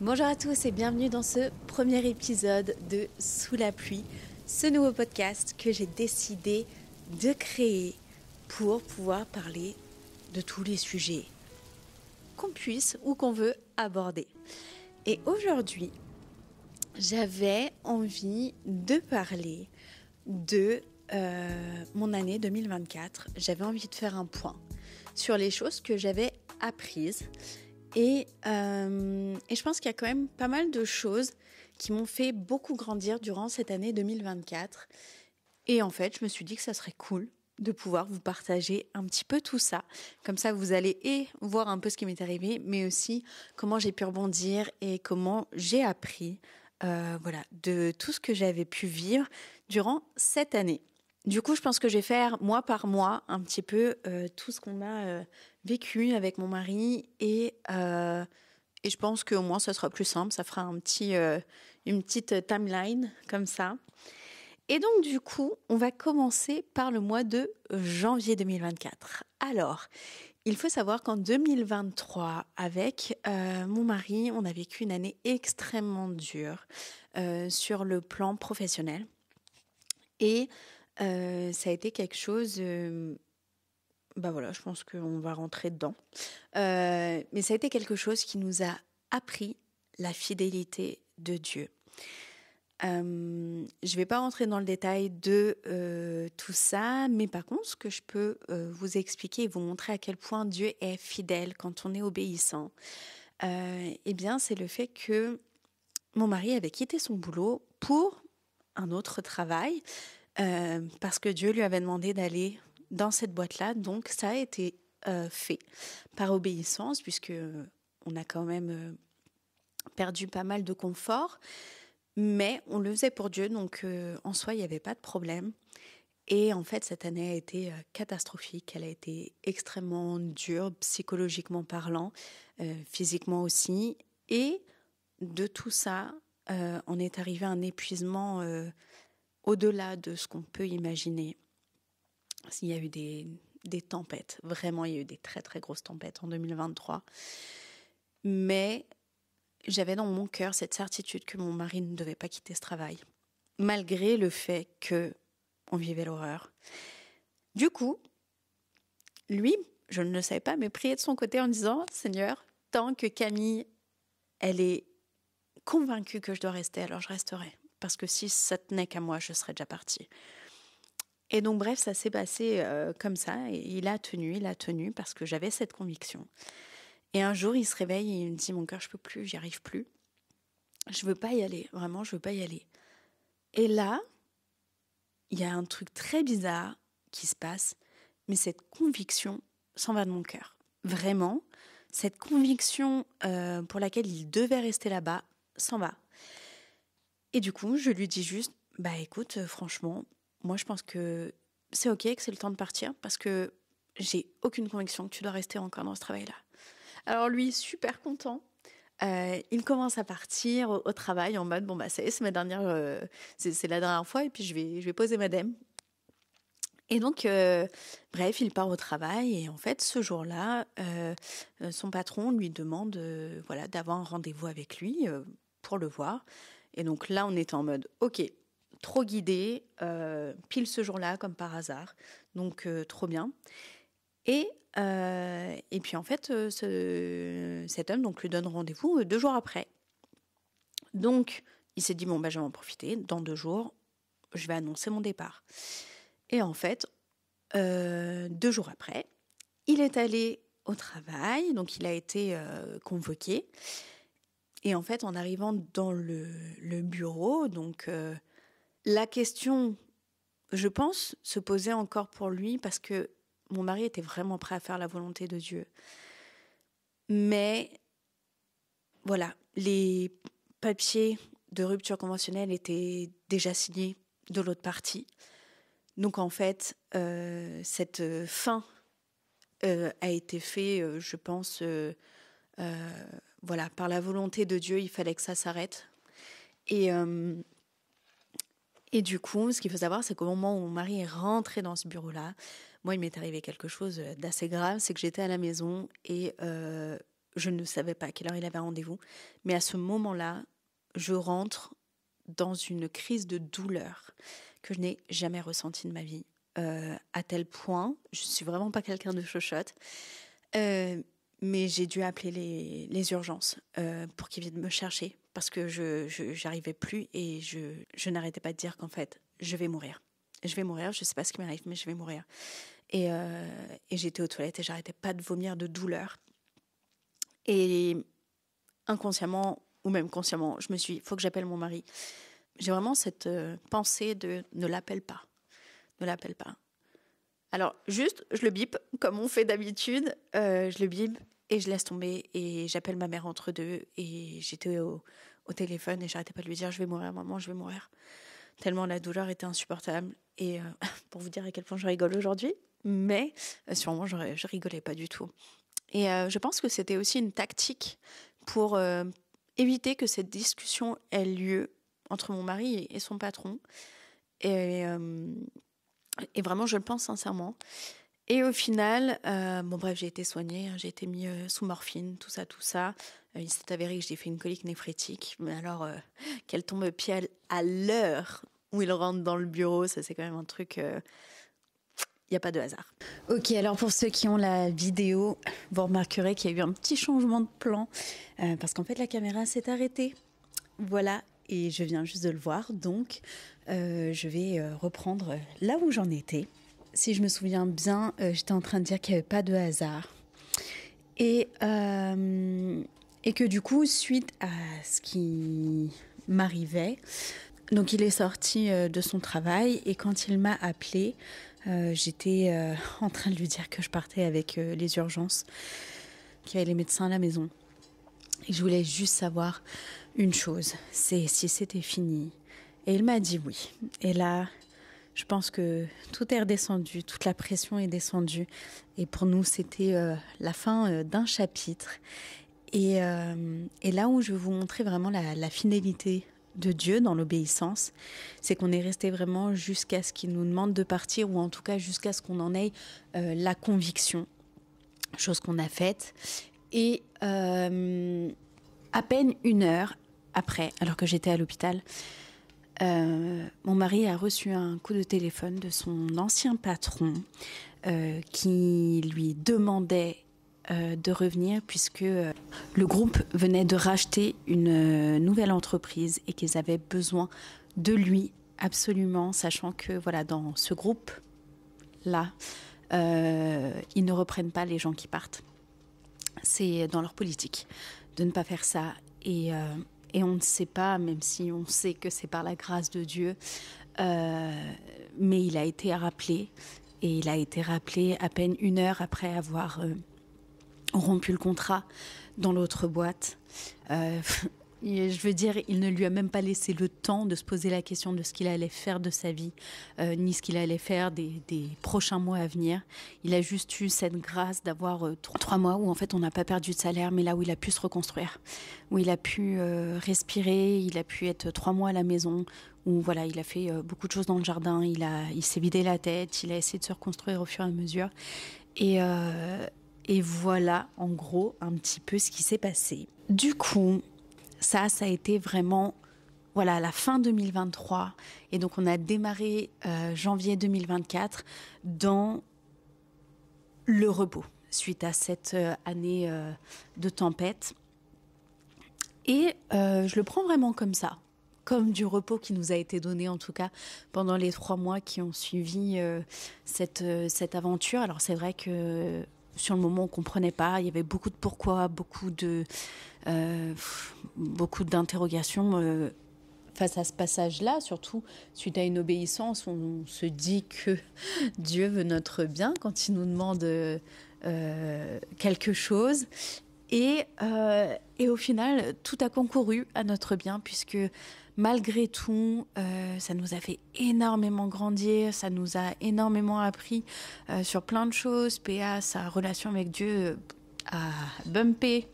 Bonjour à tous et bienvenue dans ce premier épisode de Sous la pluie, ce nouveau podcast que j'ai décidé de créer pour pouvoir parler de tous les sujets qu'on puisse ou qu'on veut aborder. Et aujourd'hui, j'avais envie de parler de mon année 2024. J'avais envie de faire un point sur les choses que j'avais apprises. Et je pense qu'il y a quand même pas mal de choses qui m'ont fait beaucoup grandir durant cette année 2024. Et en fait, je me suis dit que ça serait cool de pouvoir vous partager un petit peu tout ça. Comme ça, vous allez voir un peu ce qui m'est arrivé, mais aussi comment j'ai pu rebondir et comment j'ai appris de tout ce que j'avais pu vivre durant cette année. Du coup, je pense que je vais faire mois par mois un petit peu tout ce qu'on a vécu avec mon mari et je pense qu'au moins ça sera plus simple, ça fera une petite timeline comme ça. Et donc du coup, on va commencer par le mois de janvier 2024. Alors, il faut savoir qu'en 2023, avec mon mari, on a vécu une année extrêmement dure sur le plan professionnel. Et ça a été quelque chose... je pense qu'on va rentrer dedans. Mais ça a été quelque chose qui nous a appris la fidélité de Dieu. Je ne vais pas rentrer dans le détail de tout ça, mais par contre, ce que je peux vous expliquer et vous montrer à quel point Dieu est fidèle quand on est obéissant, c'est le fait que mon mari avait quitté son boulot pour un autre travail, parce que Dieu lui avait demandé d'aller dans cette boîte-là. Donc, ça a été fait par obéissance, puisque on a quand même perdu pas mal de confort. Mais on le faisait pour Dieu, donc en soi, il n'y avait pas de problème. Et en fait, cette année a été catastrophique. Elle a été extrêmement dure, psychologiquement parlant, physiquement aussi. Et de tout ça, on est arrivé à un épuisement au-delà de ce qu'on peut imaginer. Il y a eu des tempêtes, vraiment, il y a eu des très très grosses tempêtes en 2023. Mais j'avais dans mon cœur cette certitude que mon mari ne devait pas quitter ce travail, malgré le fait qu'on vivait l'horreur. Du coup, lui, je ne le savais pas, mais priait de son côté en disant « Seigneur, tant que Camille, elle est convaincue que je dois rester, alors je resterai. Parce que si ça tenait qu'à moi, je serais déjà partie. » Et donc bref, ça s'est passé comme ça, et il a tenu parce que j'avais cette conviction. Et un jour, il se réveille et il me dit « Mon cœur, je peux plus, j'y arrive plus. Je veux pas y aller, vraiment, je veux pas y aller. » Et là, il y a un truc très bizarre qui se passe, mais cette conviction s'en va de mon cœur. Vraiment, cette conviction pour laquelle il devait rester là-bas s'en va. Et du coup, je lui dis juste « écoute, franchement, moi je pense que c'est ok, que c'est le temps de partir, parce que j'ai aucune conviction que tu dois rester encore dans ce travail-là. » Alors lui, super content, il commence à partir au travail en mode ça y est, c'est c'est la dernière fois et puis je vais poser madame. Et donc il part au travail et en fait ce jour-là, son patron lui demande d'avoir un rendez-vous avec lui pour le voir. Et donc là, on était en mode ok, trop guidé, pile ce jour-là comme par hasard, donc trop bien. Et puis en fait, cet homme donc lui donne rendez-vous 2 jours après. Donc il s'est dit je vais en profiter. Dans 2 jours, je vais annoncer mon départ. Et en fait, 2 jours après, il est allé au travail, donc il a été convoqué. Et en fait, en arrivant dans le bureau, donc la question, je pense, se posait encore pour lui parce que mon mari était vraiment prêt à faire la volonté de Dieu. Mais voilà, les papiers de rupture conventionnelle étaient déjà signés de l'autre partie. Donc en fait, cette fin a été faite, je pense, par la volonté de Dieu, il fallait que ça s'arrête. Et du coup, ce qu'il faut savoir, c'est qu'au moment où mon mari est rentré dans ce bureau-là, moi, il m'est arrivé quelque chose d'assez grave, c'est que j'étais à la maison et je ne savais pas à quelle heure il avait rendez-vous, mais à ce moment-là, je rentre dans une crise de douleur que je n'ai jamais ressentie de ma vie. À tel point, je suis vraiment pas quelqu'un de chochotte, mais j'ai dû appeler les urgences pour qu'ils viennent me chercher parce que je j'arrivais plus et je n'arrêtais pas de dire qu'en fait, je vais mourir. Je vais mourir, je sais pas ce qui m'arrive, mais je vais mourir. Et j'étais aux toilettes et j'arrêtais pas de vomir de douleur. Et inconsciemment, ou même consciemment, je me suis dit, il faut que j'appelle mon mari. J'ai vraiment cette pensée de ne l'appelle pas. Ne l'appelle pas. Alors, juste, je le bip, comme on fait d'habitude. Je le bip et je laisse tomber. Et j'appelle ma mère entre deux. Et j'étais au téléphone et j'arrêtais pas de lui dire, je vais mourir, maman, je vais mourir. Tellement la douleur était insupportable. Et pour vous dire à quel point je rigole aujourd'hui, mais sûrement, je rigolais pas du tout. Et je pense que c'était aussi une tactique pour éviter que cette discussion ait lieu entre mon mari et son patron. Et vraiment, je le pense sincèrement. Et au final, bon bref, j'ai été soignée, hein, j'ai été mis sous morphine, tout ça. Il s'est avéré que j'ai fait une colique néphrétique. Mais alors, qu'elle tombe pile à l'heure où il rentre dans le bureau, ça c'est quand même un truc... Il n'y a pas de hasard. Ok, alors pour ceux qui ont la vidéo, vous remarquerez qu'il y a eu un petit changement de plan parce qu'en fait la caméra s'est arrêtée. Voilà, et je viens juste de le voir, donc je vais reprendre là où j'en étais. Si je me souviens bien, j'étais en train de dire qu'il n'y avait pas de hasard. Et que du coup, suite à ce qui m'arrivait, donc il est sorti de son travail et quand il m'a appelée, j'étais en train de lui dire que je partais avec les urgences, qu'il y avait les médecins à la maison. Et je voulais juste savoir une chose, c'est si c'était fini. Et il m'a dit oui. Et là, je pense que tout est redescendu, toute la pression est descendue. Et pour nous, c'était la fin d'un chapitre. Et là où je vais vous montrer vraiment la finalité de Dieu dans l'obéissance, c'est qu'on est resté vraiment jusqu'à ce qu'il nous demande de partir, ou en tout cas jusqu'à ce qu'on en ait la conviction, chose qu'on a faite. Et à peine 1 heure après, alors que j'étais à l'hôpital, mon mari a reçu un coup de téléphone de son ancien patron qui lui demandait de revenir puisque le groupe venait de racheter une nouvelle entreprise et qu'ils avaient besoin de lui absolument, sachant que voilà, dans ce groupe-là, ils ne reprennent pas les gens qui partent. C'est dans leur politique de ne pas faire ça. Et on ne sait pas, même si on sait que c'est par la grâce de Dieu, mais il a été rappelé. Et il a été rappelé à peine 1 heure après avoir rompu le contrat dans l'autre boîte. Je veux dire, il ne lui a même pas laissé le temps de se poser la question de ce qu'il allait faire de sa vie, ni ce qu'il allait faire des prochains mois à venir. Il a juste eu cette grâce d'avoir 3 mois où en fait on n'a pas perdu de salaire, mais là où il a pu se reconstruire, où il a pu respirer, il a pu être 3 mois à la maison, où voilà, il a fait beaucoup de choses dans le jardin, il s'est vidé la tête, il a essayé de se reconstruire au fur et à mesure. Et voilà, en gros, un petit peu ce qui s'est passé. Du coup, ça a été vraiment, voilà, la fin 2023. Et donc, on a démarré janvier 2024 dans le repos, suite à cette année de tempête. Et je le prends vraiment comme ça, comme du repos qui nous a été donné, en tout cas, pendant les 3 mois qui ont suivi cette aventure. Alors, c'est vrai que sur le moment, on ne comprenait pas. Il y avait beaucoup de pourquoi, beaucoup d'interrogations face à ce passage-là, surtout suite à une obéissance. On se dit que Dieu veut notre bien quand il nous demande quelque chose. Et au final, tout a concouru à notre bien, puisque malgré tout, ça nous a fait énormément grandir, ça nous a énormément appris sur plein de choses. PA, sa relation avec Dieu a bumpé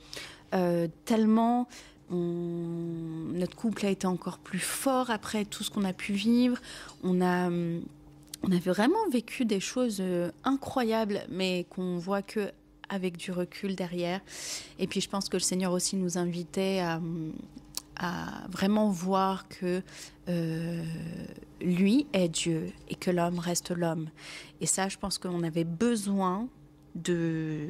tellement. Notre couple a été encore plus fort après tout ce qu'on a pu vivre. On avait vraiment vécu des choses incroyables, mais qu'on voit que avec du recul derrière. Et puis je pense que le Seigneur aussi nous invitait à vraiment voir que lui est Dieu et que l'homme reste l'homme. Et ça, je pense qu'on avait besoin de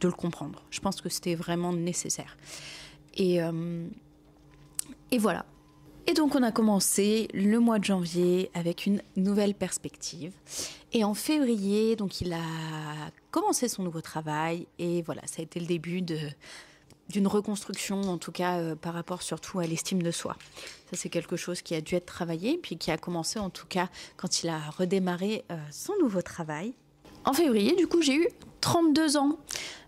le comprendre. Je pense que c'était vraiment nécessaire. Et voilà. Et donc on a commencé le mois de janvier avec une nouvelle perspective. Et en février, donc il a commencé son nouveau travail. Et voilà, ça a été le début d'une reconstruction, en tout cas par rapport surtout à l'estime de soi. Ça, c'est quelque chose qui a dû être travaillé, puis qui a commencé en tout cas quand il a redémarré son nouveau travail. En février, du coup, j'ai eu 32 ans.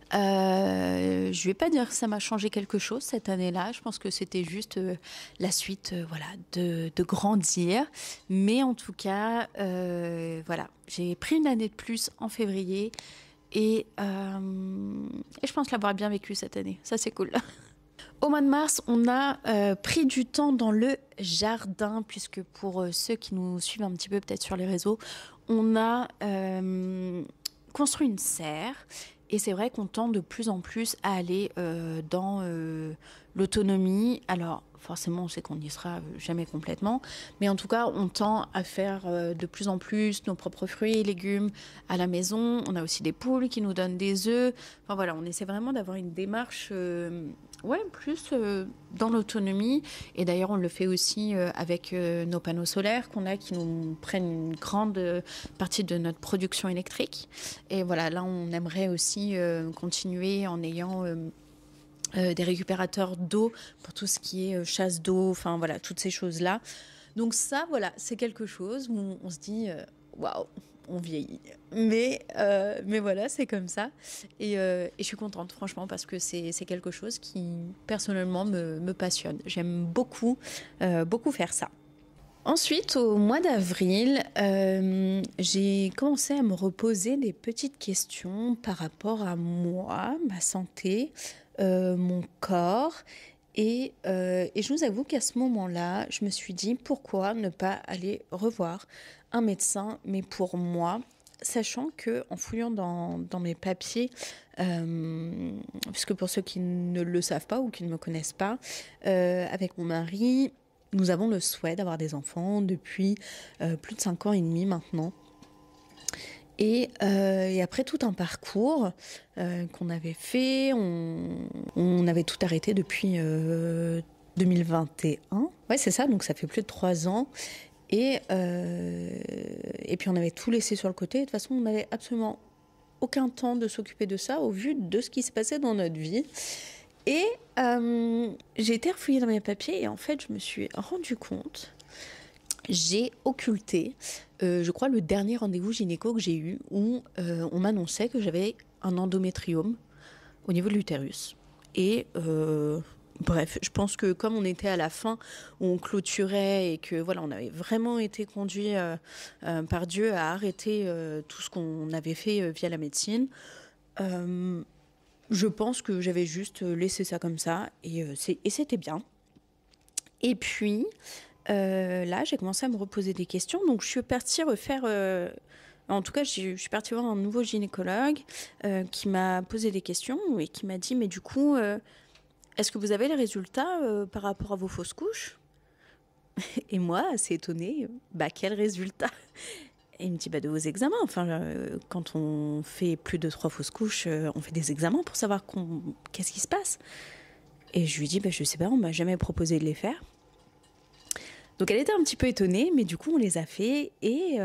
Je ne vais pas dire que ça m'a changé quelque chose cette année-là. Je pense que c'était juste la suite de grandir. Mais en tout cas, voilà, j'ai pris une année de plus en février. Et je pense l'avoir bien vécu cette année. Ça, c'est cool. Au mois de mars, on a pris du temps dans le jardin, puisque pour ceux qui nous suivent un petit peu peut-être sur les réseaux, on a construit une serre. Et c'est vrai qu'on tend de plus en plus à aller dans l'autonomie. Alors, forcément, on sait qu'on n'y sera jamais complètement. Mais en tout cas, on tend à faire de plus en plus nos propres fruits et légumes à la maison. On a aussi des poules qui nous donnent des œufs. Enfin voilà, on essaie vraiment d'avoir une démarche plus dans l'autonomie. Et d'ailleurs, on le fait aussi avec nos panneaux solaires qu'on a qui nous prennent une grande partie de notre production électrique. Et voilà, là, on aimerait aussi continuer en ayant des récupérateurs d'eau pour tout ce qui est chasse d'eau, enfin voilà, toutes ces choses-là. Donc ça, voilà, c'est quelque chose où on se dit, waouh, on vieillit. Mais voilà, c'est comme ça. Et je suis contente, franchement, parce que c'est quelque chose qui, personnellement, me passionne. J'aime beaucoup faire ça. Ensuite, au mois d'avril, j'ai commencé à me reposer des petites questions par rapport à moi, ma santé, mon corps. Et je vous avoue qu'à ce moment-là, je me suis dit pourquoi ne pas aller revoir un médecin, mais pour moi, sachant que en fouillant dans mes papiers, puisque pour ceux qui ne le savent pas ou qui ne me connaissent pas, avec mon mari, nous avons le souhait d'avoir des enfants depuis plus de 5 ans et demi maintenant. Et après tout un parcours qu'on avait fait, on avait tout arrêté depuis 2021. Ouais, c'est ça, donc ça fait plus de 3 ans. Et puis on avait tout laissé sur le côté. De toute façon, on n'avait absolument aucun temps de s'occuper de ça au vu de ce qui se passait dans notre vie. Et j'ai été refouillée dans mes papiers et en fait, je me suis rendu compte, j'ai occulté, je crois, le dernier rendez-vous gynéco que j'ai eu où on m'annonçait que j'avais un endométriome au niveau de l'utérus. Et bref, je pense que comme on était à la fin, où on clôturait et que voilà, on avait vraiment été conduit par Dieu à arrêter tout ce qu'on avait fait via la médecine, je pense que j'avais juste laissé ça comme ça et c'était bien. Et puis là, j'ai commencé à me reposer des questions. Donc, je suis partie refaire... en tout cas, je suis partie voir un nouveau gynécologue qui m'a posé des questions et qui m'a dit, mais du coup, est-ce que vous avez les résultats par rapport à vos fausses couches? Et moi, assez étonnée, quels résultats? Et il me dit, de vos examens. Enfin, quand on fait plus de 3 fausses couches, on fait des examens pour savoir qu'est-ce qui se passe. Et je lui dis, je sais pas, on m'a jamais proposé de les faire. Donc elle était un petit peu étonnée, mais du coup on les a fait et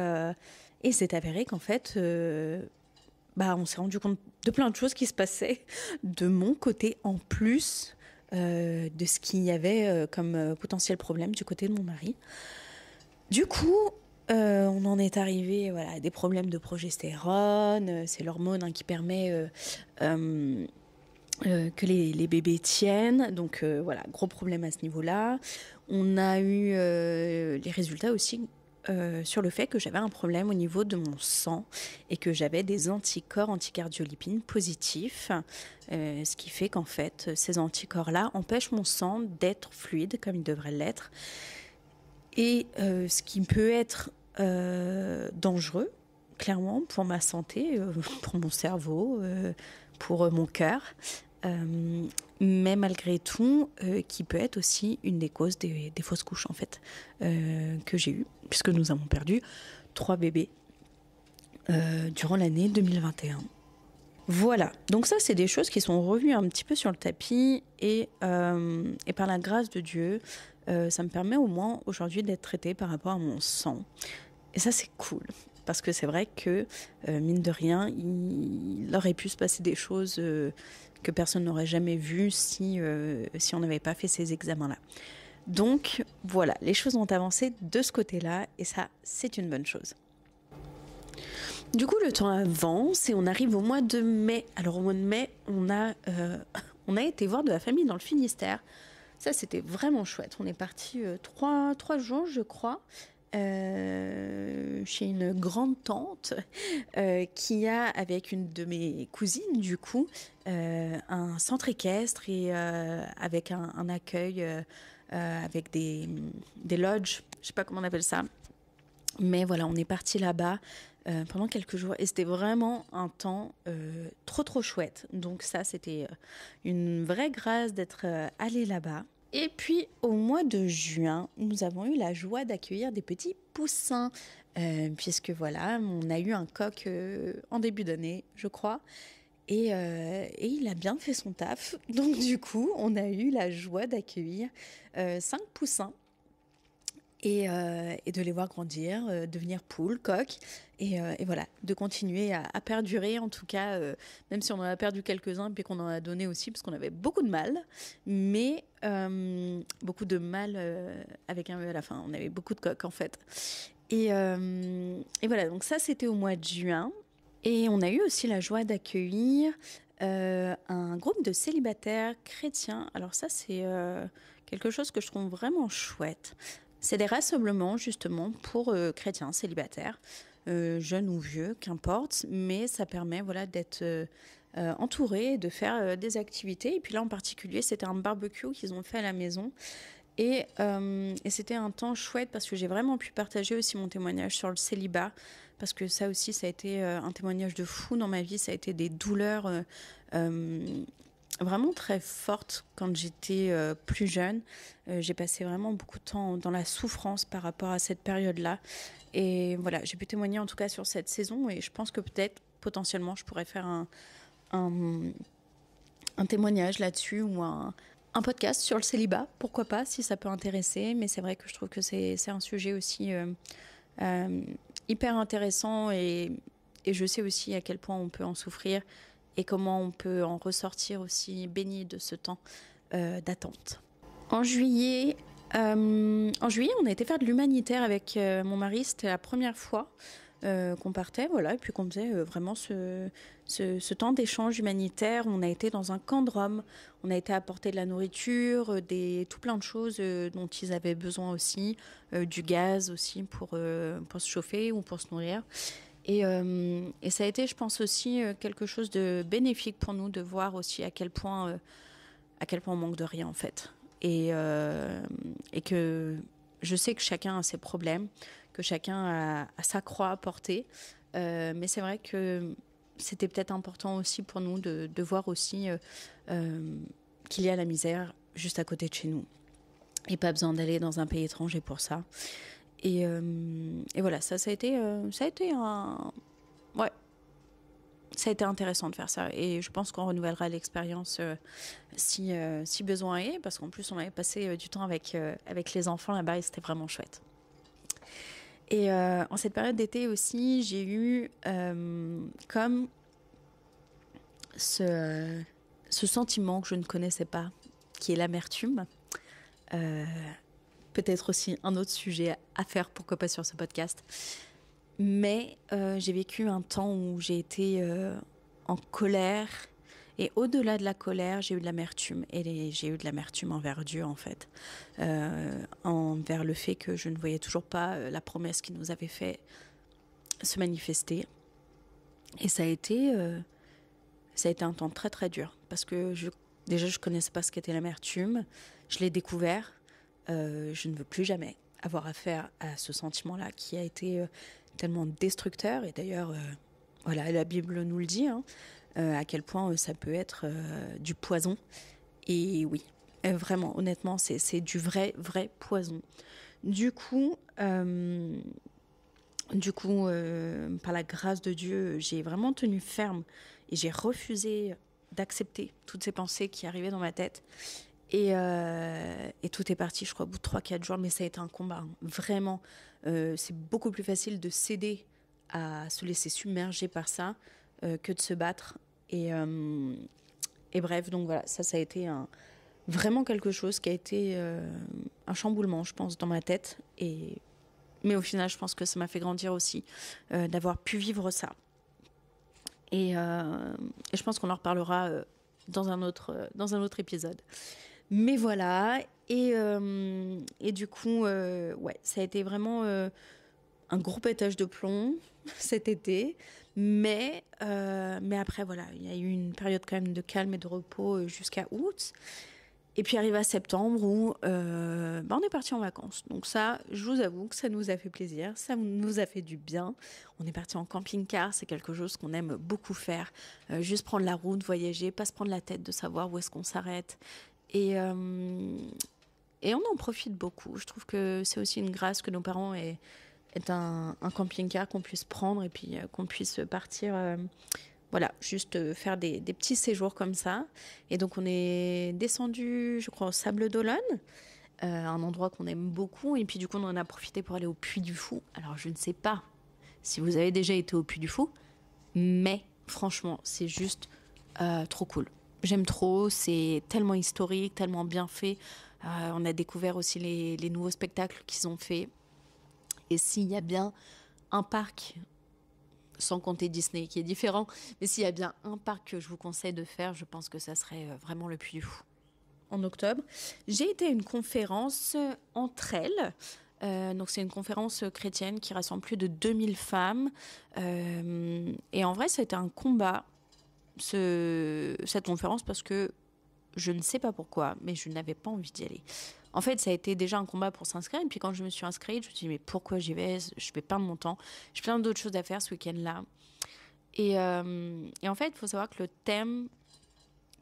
c'est avéré qu'en fait, on s'est rendu compte de plein de choses qui se passaient de mon côté en plus de ce qu'il y avait comme potentiel problème du côté de mon mari. Du coup, on en est arrivé à des problèmes de progestérone, c'est l'hormone qui permet que les bébés tiennent, donc gros problème à ce niveau-là. On a eu les résultats aussi sur le fait que j'avais un problème au niveau de mon sang et que j'avais des anticorps anticardiolipines positifs, ce qui fait qu'en fait ces anticorps-là empêchent mon sang d'être fluide comme il devrait l'être, et ce qui peut être dangereux clairement pour ma santé, pour mon cerveau, pour mon cœur. Mais malgré tout, qui peut être aussi une des causes des fausses couches en fait, que j'ai eues, puisque nous avons perdu 3 bébés durant l'année 2021. Voilà, donc ça c'est des choses qui sont revenues un petit peu sur le tapis et par la grâce de Dieu, ça me permet au moins aujourd'hui d'être traitée par rapport à mon sang. Et ça c'est cool, parce que c'est vrai que mine de rien, il aurait pu se passer des choses que personne n'aurait jamais vues si on n'avait pas fait ces examens-là. Donc voilà, les choses ont avancé de ce côté-là et ça c'est une bonne chose. Du coup, le temps avance et on arrive au mois de mai. Alors, au mois de mai, on a été voir de la famille dans le Finistère. Ça, c'était vraiment chouette. On est parti 3 jours, je crois, chez une grande tante qui a, avec une de mes cousines, du coup, un centre équestre et avec un accueil avec des lodges. Je ne sais pas comment on appelle ça. Mais voilà, on est parti là-bas pendant quelques jours et c'était vraiment un temps trop chouette. Donc ça, c'était une vraie grâce d'être allé là-bas. Et puis au mois de juin, nous avons eu la joie d'accueillir des petits poussins, puisque voilà, on a eu un coq en début d'année, je crois. Et il a bien fait son taf. Donc du coup, on a eu la joie d'accueillir 5 poussins. Et de les voir grandir, devenir poules, coqs, et voilà, de continuer à perdurer, en tout cas, même si on en a perdu quelques-uns, puis qu'on en a donné aussi, parce qu'on avait beaucoup de mal, mais beaucoup de mal avec un E à la fin, on avait beaucoup de coqs en fait. Et voilà, donc ça c'était au mois de juin, et on a eu aussi la joie d'accueillir un groupe de célibataires chrétiens. Alors ça c'est quelque chose que je trouve vraiment chouette. C'est des rassemblements justement pour chrétiens célibataires, jeunes ou vieux, qu'importe, mais ça permet voilà, d'être entouré, de faire des activités. Et puis là en particulier, c'était un barbecue qu'ils ont fait à la maison. Et c'était un temps chouette parce que j'ai vraiment pu partager aussi mon témoignage sur le célibat, parce que ça aussi, ça a été un témoignage de fou dans ma vie, ça a été des douleurs vraiment très forte quand j'étais plus jeune. J'ai passé vraiment beaucoup de temps dans la souffrance par rapport à cette période-là. Et voilà, j'ai pu témoigner en tout cas sur cette saison et je pense que peut-être, potentiellement, je pourrais faire un témoignage là-dessus ou un podcast sur le célibat. Pourquoi pas, si ça peut intéresser. Mais c'est vrai que je trouve que c'est un sujet aussi hyper intéressant et je sais aussi à quel point on peut en souffrir et comment on peut en ressortir aussi béni de ce temps d'attente. En juillet, on a été faire de l'humanitaire avec mon mari. C'était la première fois qu'on partait, voilà, et puis qu'on faisait vraiment ce temps d'échange humanitaire. On a été dans un camp de Rome, on a été apporter de la nourriture, tout plein de choses dont ils avaient besoin aussi, du gaz aussi pour se chauffer ou pour se nourrir. Et ça a été, je pense aussi, quelque chose de bénéfique pour nous de voir aussi à quel point on manque de rien en fait. Et que je sais que chacun a ses problèmes, que chacun a sa croix à porter. Mais c'est vrai que c'était peut-être important aussi pour nous de voir aussi qu'il y a la misère juste à côté de chez nous. Et pas besoin d'aller dans un pays étranger pour ça. Et voilà, ça a été intéressant de faire ça. Et je pense qu'on renouvellera l'expérience si besoin est, parce qu'en plus on avait passé du temps avec les enfants là-bas et c'était vraiment chouette. Et en cette période d'été aussi, j'ai eu comme ce sentiment que je ne connaissais pas, qui est l'amertume. Peut-être aussi un autre sujet à faire, pourquoi pas sur ce podcast. Mais j'ai vécu un temps où j'ai été en colère. Et au-delà de la colère, j'ai eu de l'amertume. Et j'ai eu de l'amertume envers Dieu, en fait. Envers le fait que je ne voyais toujours pas la promesse qu'il nous avait fait se manifester. Et ça a été un temps très très dur. Parce que déjà, je ne connaissais pas ce qu'était l'amertume. Je l'ai découvert. Je ne veux plus jamais avoir affaire à ce sentiment-là qui a été tellement destructeur. Et d'ailleurs, voilà, la Bible nous le dit, hein, à quel point ça peut être du poison. Et oui, vraiment, honnêtement, c'est du vrai poison. Du coup, par la grâce de Dieu, j'ai vraiment tenu ferme et j'ai refusé d'accepter toutes ces pensées qui arrivaient dans ma tête. Et tout est parti, je crois, au bout de 3-4 jours, mais ça a été un combat. Hein. Vraiment, c'est beaucoup plus facile de céder à se laisser submerger par ça que de se battre. Et bref, donc voilà, ça a été vraiment quelque chose qui a été un chamboulement, je pense, dans ma tête. Mais au final, je pense que ça m'a fait grandir aussi, d'avoir pu vivre ça. Et je pense qu'on en reparlera dans un autre épisode. Mais voilà, et du coup, ouais, ça a été vraiment un gros pétage de plomb cet été. Mais après, voilà, il y a eu une période quand même de calme et de repos jusqu'à août. Et puis arrivé à septembre où on est parti en vacances. Donc ça, je vous avoue que ça nous a fait plaisir, ça nous a fait du bien. On est parti en camping-car, c'est quelque chose qu'on aime beaucoup faire. Juste prendre la route, voyager, pas se prendre la tête de savoir où est-ce qu'on s'arrête. Et on en profite beaucoup. Je trouve que c'est aussi une grâce que nos parents aient un camping-car qu'on puisse prendre et puis qu'on puisse partir... Voilà, juste faire des petits séjours comme ça. Et donc on est descendu, je crois, au Sable d'Olonne, un endroit qu'on aime beaucoup. Et puis du coup, on en a profité pour aller au Puy du Fou. Alors je ne sais pas si vous avez déjà été au Puy du Fou, mais franchement, c'est juste trop cool. J'aime trop, c'est tellement historique, tellement bien fait. On a découvert aussi les nouveaux spectacles qu'ils ont fait. Et s'il y a bien un parc, sans compter Disney qui est différent, mais s'il y a bien un parc que je vous conseille de faire, je pense que ça serait vraiment le Puy du Fou. En octobre, j'ai été à une conférence entre elles. Donc c'est une conférence chrétienne qui rassemble plus de 2000 femmes. Et en vrai, ça a été un combat, cette conférence, parce que je ne sais pas pourquoi, mais je n'avais pas envie d'y aller. En fait, ça a été déjà un combat pour s'inscrire. Et puis quand je me suis inscrite, je me suis dit, mais pourquoi j'y vais? Je vais perdre mon temps. J'ai plein d'autres choses à faire ce week-end-là. Et en fait, il faut savoir que le thème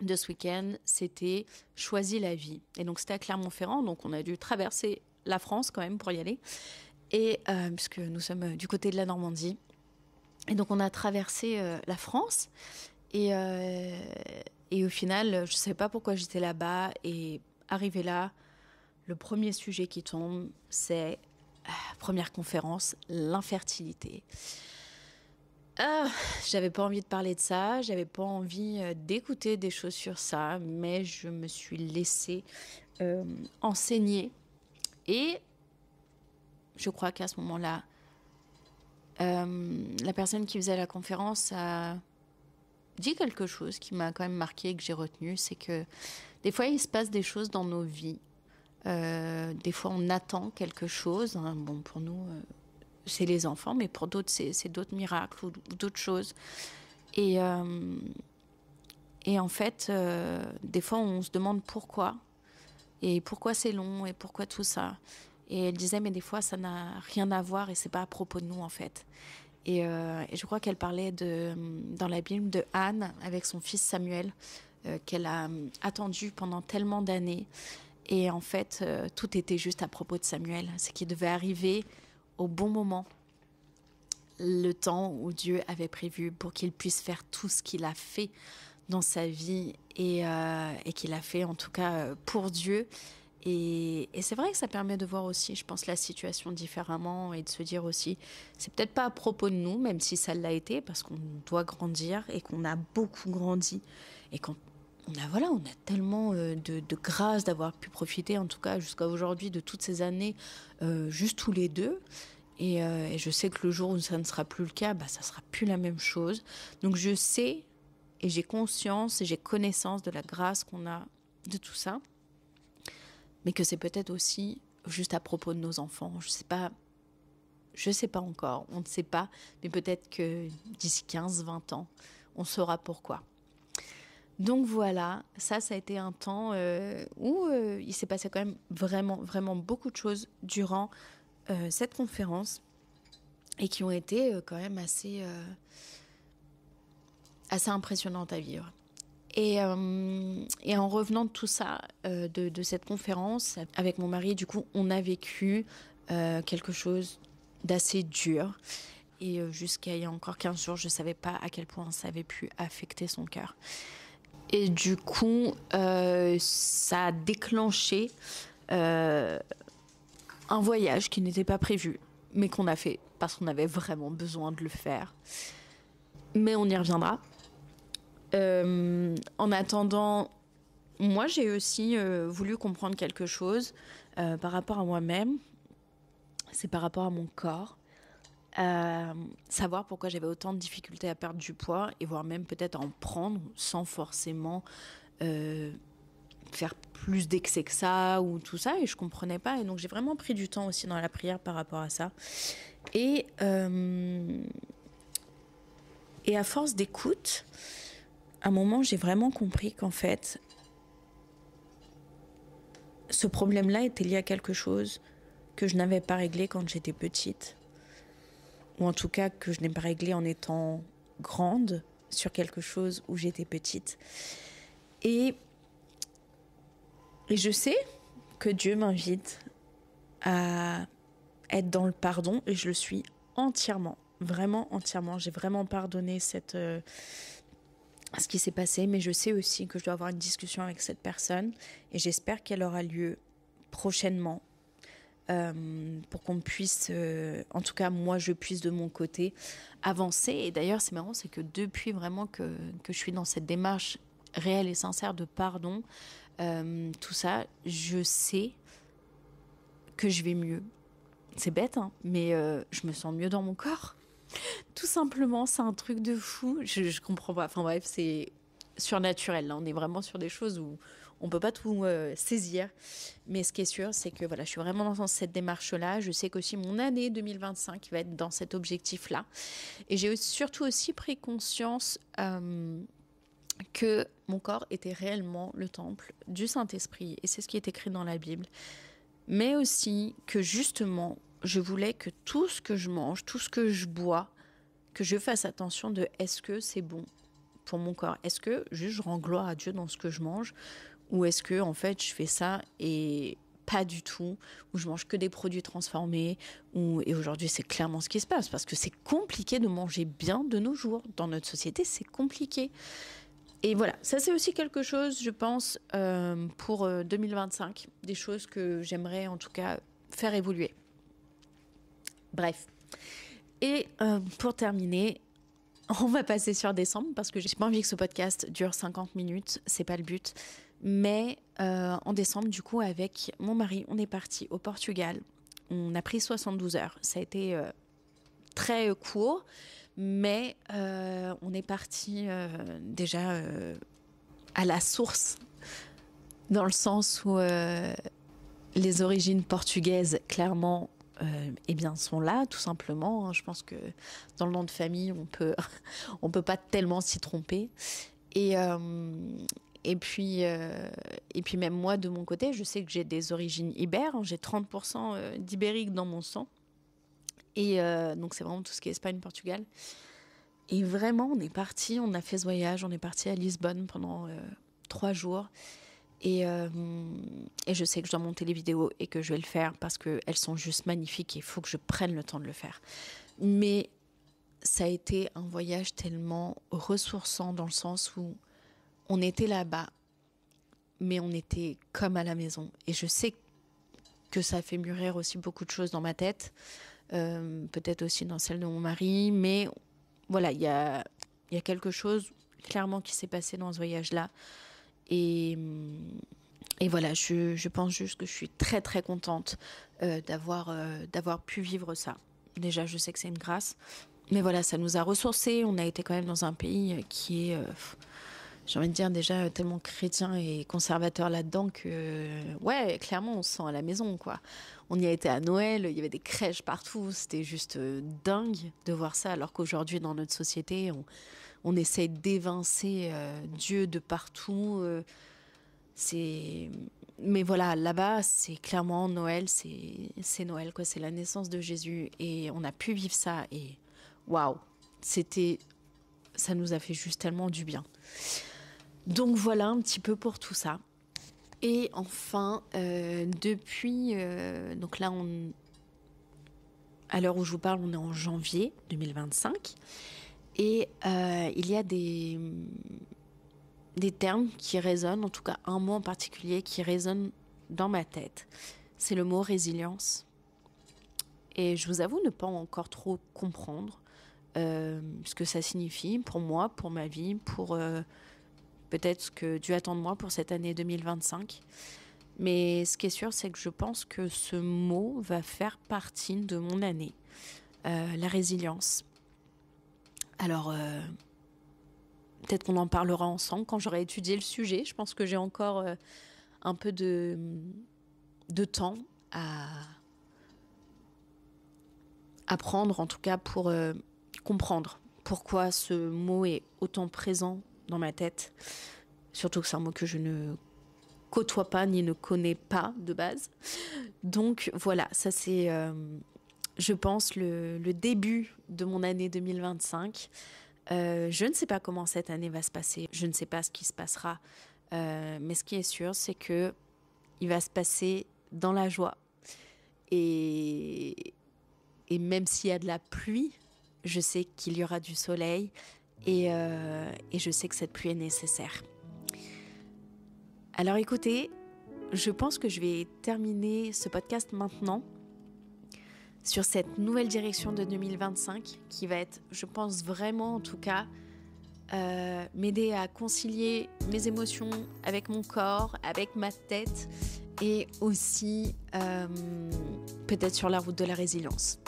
de ce week-end, c'était « Choisis la vie ». Et donc, c'était à Clermont-Ferrand. Donc, on a dû traverser la France quand même pour y aller. Et puisque nous sommes du côté de la Normandie. Et donc, on a traversé la France. Et au final, je ne savais pas pourquoi j'étais là-bas. Et arrivé là, le premier sujet qui tombe, c'est première conférence, l'infertilité. J'avais pas envie de parler de ça, j'avais pas envie d'écouter des choses sur ça, mais je me suis laissée enseigner. Et je crois qu'à ce moment-là, la personne qui faisait la conférence a dit quelque chose qui m'a quand même marqué et que j'ai retenu, c'est que des fois, il se passe des choses dans nos vies. Des fois, on attend quelque chose. Hein. Bon, pour nous, c'est les enfants, mais pour d'autres, c'est d'autres miracles ou d'autres choses. Et en fait, des fois, on se demande pourquoi. Et pourquoi c'est long et pourquoi tout ça. Et elle disait, mais des fois, ça n'a rien à voir et c'est pas à propos de nous, en fait. Et je crois qu'elle parlait dans la Bible de Anne avec son fils Samuel, qu'elle a attendu pendant tellement d'années. Et en fait, tout était juste à propos de Samuel. C'est qu'il devait arriver au bon moment, le temps où Dieu avait prévu pour qu'il puisse faire tout ce qu'il a fait dans sa vie et qu'il a fait en tout cas pour Dieu. Et c'est vrai que ça permet de voir aussi, je pense, la situation différemment et de se dire aussi, c'est peut-être pas à propos de nous, même si ça l'a été, parce qu'on doit grandir et qu'on a beaucoup grandi et qu'on on a tellement de grâce d'avoir pu profiter, en tout cas jusqu'à aujourd'hui, de toutes ces années, juste tous les deux. Et je sais que le jour où ça ne sera plus le cas, ça sera plus la même chose. Donc je sais et j'ai conscience et j'ai connaissance de la grâce qu'on a de tout ça. Mais que c'est peut-être aussi juste à propos de nos enfants. Je sais pas encore, on ne sait pas. Mais peut-être que d'ici 15-20 ans, on saura pourquoi. Donc voilà, ça a été un temps où il s'est passé quand même vraiment, vraiment beaucoup de choses durant cette conférence et qui ont été quand même assez assez impressionnantes à vivre. Et en revenant de tout ça, de cette conférence, avec mon mari, du coup, on a vécu quelque chose d'assez dur. Et jusqu'à il y a encore 15 jours, je ne savais pas à quel point ça avait pu affecter son cœur. Et du coup, ça a déclenché un voyage qui n'était pas prévu, mais qu'on a fait parce qu'on avait vraiment besoin de le faire. Mais on y reviendra. En attendant, moi j'ai aussi voulu comprendre quelque chose par rapport à moi-même. C'est par rapport à mon corps. Savoir pourquoi j'avais autant de difficultés à perdre du poids et voire même peut-être à en prendre sans forcément faire plus d'excès que ça ou tout ça, et je comprenais pas. Et donc j'ai vraiment pris du temps aussi dans la prière par rapport à ça. Et à force d'écoute, à un moment j'ai vraiment compris qu'en fait ce problème-là était lié à quelque chose que je n'avais pas réglé quand j'étais petite, ou en tout cas que je n'ai pas réglé en étant grande sur quelque chose où j'étais petite. Et je sais que Dieu m'invite à être dans le pardon, et je le suis entièrement, vraiment entièrement. J'ai vraiment pardonné ce qui s'est passé, mais je sais aussi que je dois avoir une discussion avec cette personne, et j'espère qu'elle aura lieu prochainement, pour qu'on puisse, en tout cas moi je puisse de mon côté avancer. Et d'ailleurs c'est marrant, c'est que depuis vraiment que je suis dans cette démarche réelle et sincère de pardon, tout ça, je sais que je vais mieux. C'est bête, hein, mais je me sens mieux dans mon corps. Tout simplement, c'est un truc de fou. Je comprends pas. Enfin bref, c'est surnaturel. Là, on est vraiment sur des choses où on peut pas tout saisir. Mais ce qui est sûr, c'est que voilà, je suis vraiment dans cette démarche-là. Je sais qu'aussi mon année 2025 va être dans cet objectif-là. Et j'ai surtout aussi pris conscience que mon corps était réellement le temple du Saint-Esprit. Et c'est ce qui est écrit dans la Bible. Mais aussi que justement, je voulais que tout ce que je mange, tout ce que je bois, que je fasse attention de est-ce que c'est bon pour mon corps? Est-ce que juste je rends gloire à Dieu dans ce que je mange? Ou est-ce que en fait je fais ça et pas du tout, ou je mange que des produits transformés, et aujourd'hui c'est clairement ce qui se passe, parce que c'est compliqué de manger bien de nos jours. Dans notre société, c'est compliqué. Et voilà, ça c'est aussi quelque chose, je pense, pour 2025, des choses que j'aimerais en tout cas faire évoluer. Bref. Et pour terminer, on va passer sur décembre, parce que j'ai pas envie que ce podcast dure 50 minutes, c'est pas le but. Mais en décembre, du coup, avec mon mari, on est parti au Portugal. On a pris 72 heures. Ça a été très court, mais on est parti déjà à la source, dans le sens où les origines portugaises, clairement, eh bien, sont là, tout simplement. Hein. Je pense que dans le nom de famille, on peut pas tellement s'y tromper. Et puis même moi, de mon côté, je sais que j'ai des origines ibères. Hein. J'ai 30% d'ibérique dans mon sang. Et donc, c'est vraiment tout ce qui est Espagne, Portugal. Et vraiment, on est parti, on a fait ce voyage, on est parti à Lisbonne pendant 3 jours. Et je sais que je dois monter les vidéos et que je vais le faire parce qu'elles sont juste magnifiques et il faut que je prenne le temps de le faire. Mais ça a été un voyage tellement ressourçant, dans le sens où on était là-bas, mais on était comme à la maison. Et je sais que ça a fait mûrir aussi beaucoup de choses dans ma tête, peut-être aussi dans celle de mon mari. Mais voilà, il y a quelque chose clairement qui s'est passé dans ce voyage-là. Et voilà, je pense juste que je suis très très contente d'avoir pu vivre ça. Déjà, je sais que c'est une grâce. Mais voilà, ça nous a ressourcés. On a été quand même dans un pays qui est, j'ai envie de dire, déjà tellement chrétien et conservateur là-dedans que, ouais, clairement, on se sent à la maison, quoi. On y a été à Noël, il y avait des crèches partout. C'était juste dingue de voir ça, alors qu'aujourd'hui, dans notre société, on essaie d'évincer Dieu de partout. Mais voilà, là-bas, c'est clairement Noël, c'est Noël, quoi. C'est la naissance de Jésus. Et on a pu vivre ça. Et waouh, c'était ça nous a fait juste tellement du bien. Donc voilà un petit peu pour tout ça. Et enfin, depuis... donc là, à l'heure où je vous parle, on est en janvier 2025. Et il y a des termes qui résonnent, en tout cas un mot en particulier qui résonne dans ma tête. C'est le mot résilience. Et je vous avoue ne pas encore trop comprendre ce que ça signifie pour moi, pour ma vie, pour peut-être ce que Dieu attend de moi pour cette année 2025. Mais ce qui est sûr, c'est que je pense que ce mot va faire partie de mon année. La résilience. Alors, peut-être qu'on en parlera ensemble quand j'aurai étudié le sujet. Je pense que j'ai encore un peu de temps à prendre, en tout cas pour comprendre pourquoi ce mot est autant présent dans ma tête. Surtout que c'est un mot que je ne côtoie pas ni ne connais pas de base. Donc voilà, ça c'est, je pense, le début de mon année 2025. Je ne sais pas comment cette année va se passer. Je ne sais pas ce qui se passera. Mais ce qui est sûr, c'est que il va se passer dans la joie. Et même s'il y a de la pluie, je sais qu'il y aura du soleil. Et je sais que cette pluie est nécessaire. Alors écoutez, je pense que je vais terminer ce podcast maintenant sur cette nouvelle direction de 2025 qui va être, je pense vraiment en tout cas, m'aider à concilier mes émotions avec mon corps, avec ma tête et aussi peut-être sur la route de la résilience.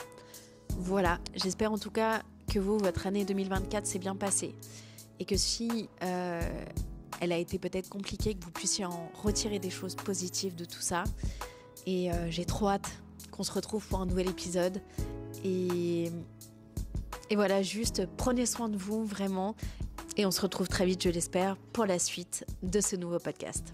Voilà, j'espère en tout cas que votre année 2024 s'est bien passée et que si elle a été peut-être compliquée, que vous puissiez en retirer des choses positives de tout ça. Et j'ai trop hâte qu'on se retrouve pour un nouvel épisode. Et voilà, juste prenez soin de vous, vraiment. Et on se retrouve très vite, je l'espère, pour la suite de ce nouveau podcast.